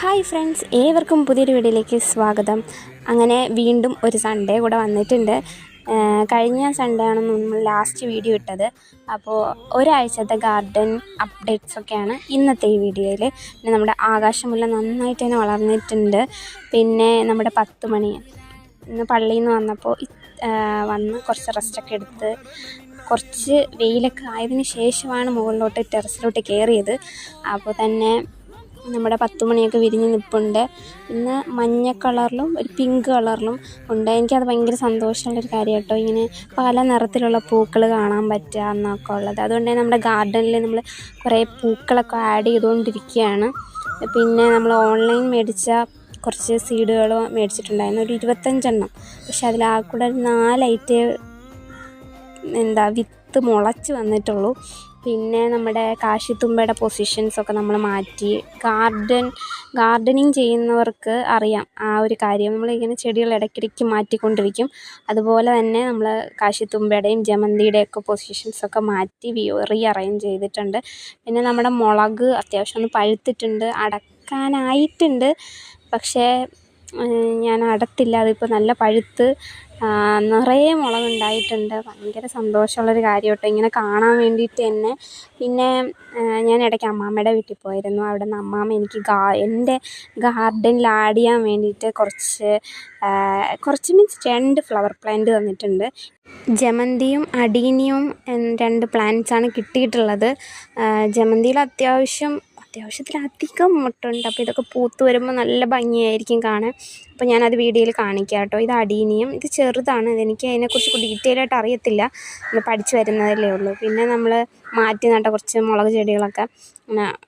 Hi friends, ഏവർക്കും പുതിയൊരു വീഡിയോയിലേക്ക് സ്വാഗതം. അങ്ങനെ വീണ്ടും ഒരു സൺഡേ കൂടെ വന്നിട്ടുണ്ട്. കഴിഞ്ഞ സൺഡേ ആണ് നമ്മൾ ലാസ്റ്റ് വീഡിയോ ഇട്ടത്. അപ്പോൾ ഒരാഴ്ചത്തെ ഗാർഡൻ അപ്ഡേറ്റ്സൊക്കെയാണ് ഇന്നത്തെ ഈ വീഡിയോയിൽ. പിന്നെ നമ്മുടെ ആകാശമുല്ല നന്നായിട്ട് തന്നെ വളർന്നിട്ടുണ്ട്. പിന്നെ നമ്മുടെ 10 മണി ഇന്ന് പള്ളിയിൽ നിന്ന് വന്നപ്പോൾ വന്ന് കുറച്ച് റെസ്റ്റൊക്കെ എടുത്ത് കുറച്ച് വെയിലൊക്കെ ആയതിന് ശേഷമാണ് മുകളിലോട്ട് ടെറസിലോട്ട് കയറിയത്. അപ്പോൾ തന്നെ നമ്മുടെ 10 മണിയൊക്കെ വിരിഞ്ഞ് നിൽപ്പുണ്ട്. പിന്നെ മഞ്ഞ കളറിലും ഒരു പിങ്ക് കളറിലും ഉണ്ട്. എനിക്കത് ഭയങ്കര സന്തോഷമുള്ളൊരു കാര്യം കേട്ടോ, ഇങ്ങനെ പല നിറത്തിലുള്ള പൂക്കൾ കാണാൻ പറ്റുക എന്നൊക്കെ ഉള്ളത്. അതുകൊണ്ട് തന്നെ നമ്മുടെ ഗാർഡനിൽ നമ്മൾ കുറേ പൂക്കളൊക്കെ ആഡ് ചെയ്തുകൊണ്ടിരിക്കുകയാണ്. പിന്നെ നമ്മൾ ഓൺലൈൻ മേടിച്ച കുറച്ച് സീഡുകൾ മേടിച്ചിട്ടുണ്ടായിരുന്നു, ഒരു 25 എണ്ണം. പക്ഷെ അതിൽ ആ കൂടെ 4 ഐറ്റേ വിത്ത് മുളച്ച് വന്നിട്ടുള്ളൂ. പിന്നെ നമ്മുടെ കാശിത്തുമ്പയുടെ പൊസിഷൻസൊക്കെ നമ്മൾ മാറ്റി. ഗാർഡനിങ് ചെയ്യുന്നവർക്ക് അറിയാം ആ ഒരു കാര്യം. നമ്മളിങ്ങനെ ചെടികൾ ഇടയ്ക്കിടയ്ക്ക് മാറ്റിക്കൊണ്ടിരിക്കും. അതുപോലെ തന്നെ നമ്മൾ കാശിത്തുമ്പയുടെയും ജമന്തിയുടെയൊക്കെ പൊസിഷൻസൊക്കെ മാറ്റി റീഅറേഞ്ച് ചെയ്തിട്ടുണ്ട്. പിന്നെ നമ്മുടെ മുളക് അത്യാവശ്യം ഒന്ന് പഴുത്തിട്ടുണ്ട്, അടക്കാനായിട്ടുണ്ട്. പക്ഷേ ഞാൻ അടത്തില്ല, അതിപ്പോൾ നല്ല പഴുത്ത് നിറയെ മുളകുണ്ടായിട്ടുണ്ട്. ഭയങ്കര സന്തോഷമുള്ളൊരു കാര്യം കേട്ടോ, ഇങ്ങനെ കാണാൻ വേണ്ടിയിട്ട് തന്നെ. പിന്നെ ഞാൻ ഇടയ്ക്ക് അമ്മാമ്മയുടെ വീട്ടിൽ പോയിരുന്നു. അവിടെ നിന്ന് അമ്മാമ്മ എനിക്ക് എൻ്റെ ഗാർഡനിൽ ആഡ് ചെയ്യാൻ വേണ്ടിയിട്ട് കുറച്ച് മീൻസ് 2 ഫ്ലവർ പ്ലാന്റ് തന്നിട്ടുണ്ട്. ജമന്തിയും അഡീനിയവും 2 പ്ലാന്റ്സാണ് കിട്ടിയിട്ടുള്ളത്. ജമന്തിയിൽ അത്യാവശ്യത്തിലധികം മുട്ടുണ്ട്. അപ്പോൾ ഇതൊക്കെ പൂത്ത് വരുമ്പോൾ നല്ല ഭംഗിയായിരിക്കും കാണാൻ. അപ്പോൾ ഞാനത് വീഡിയോയിൽ കാണിക്കാം കേട്ടോ. ഇത് അഡീനിയം, ഇത് ചെറുതാണ്. എനിക്ക് അതിനെക്കുറിച്ച് ഡീറ്റെയിൽ ആയിട്ട് അറിയത്തില്ല, പഠിച്ചു വരുന്നതല്ലേ ഉള്ളൂ. പിന്നെ നമ്മൾ മാറ്റി നട്ട കുറച്ച് മുളക് ചെടികളൊക്കെ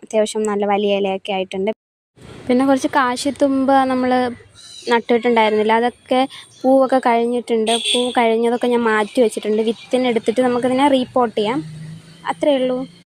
അത്യാവശ്യം നല്ല വലിയ ഇലയൊക്കെ ആയിട്ടുണ്ട്. പിന്നെ കുറച്ച് കാശിത്തുമ്പ നമ്മൾ നട്ടിട്ടുണ്ടായിരുന്നില്ല, അതൊക്കെ പൂവൊക്കെ കഴിഞ്ഞിട്ടുണ്ട്. പൂ കഴിഞ്ഞതൊക്കെ ഞാൻ മാറ്റി വെച്ചിട്ടുണ്ട്. വിത്തിനെടുത്തിട്ട് നമുക്കതിനെ റീപോർട്ട് ചെയ്യാം. അത്രയേ ഉള്ളൂ.